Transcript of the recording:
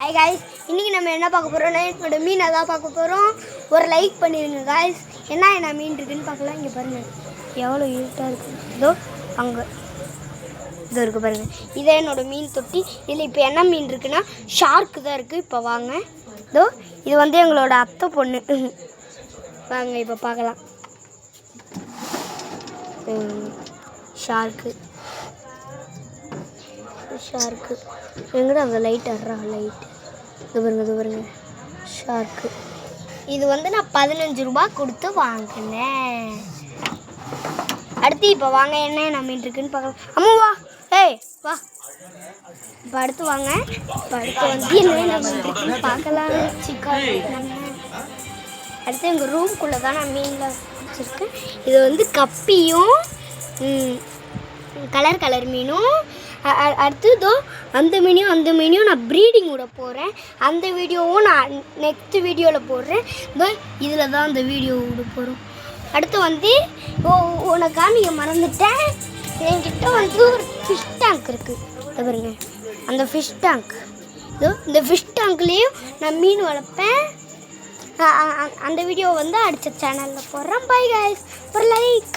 Hi guys, இன்றைக்கி நம்ம என்ன பார்க்க போகிறோம்னா என்னோடய மீனை தான் பார்க்க போகிறோம். ஒரு லைக் பண்ணிடுங்க காய்ஸ். என்ன மீன் இருக்குதுன்னு பார்க்கலாம். இங்கே பாருங்கள் எவ்வளோ இருட்டாக இருக்குது. இதோ அங்கே இதோ இருக்குது பாருங்கள். இதே என்னோடய மீன் தொட்டி. இதில் இப்போ என்ன மீன் இருக்குன்னா ஷார்க்கு தான் இருக்குது. இப்போ வாங்க, இதோ இது வந்து எங்களோட அத்தை பொண்ணு. வாங்க இப்போ பார்க்கலாம். ஷார்க்கு எங்கடா அந்த லைட் ஆடுறா லைட். இது பாருங்க ஷார்க்கு. இது வந்து நான் 15 ரூபா கொடுத்து வாங்கினேன். அடுத்து இப்போ வாங்க என்ன மீன் இருக்குன்னு பார்க்கலாம். அம்மா வா, ஏய் வா. இப்போ அடுத்து வாங்க. இப்போ அடுத்து வந்து என்ன மீன் இருக்குன்னு பார்க்கலாம். சிக்கன். அடுத்து எங்கள் ரூம்குள்ளே தான் நான் மீனில் வச்சுருக்கேன். இது வந்து கப்பியும் கலர் மீனும். அடுத்து இதோ அந்த மீனையும் நான் ப்ரீடிங் விட போகிறேன். அந்த வீடியோவும் நான் நெக்ஸ்ட் வீடியோவில் போடுறேன். இதோ இதில் தான் அந்த வீடியோ விட போகிறோம். அடுத்து வந்து உனக்கா நீங்கள் மறந்துட்டேன், என்கிட்ட வந்து ஒரு ஃபிஷ் டேங்க் இருக்குது. இதை பாருங்க, அந்த ஃபிஷ் டேங்க். இதோ இந்த ஃபிஷ் டேங்க்லேயும் நான் மீன் வளர்ப்பேன். அந்த வீடியோ வந்து அடுத்த சேனலில் போடுறேன். பை கைஸ், ஒரு லைக்.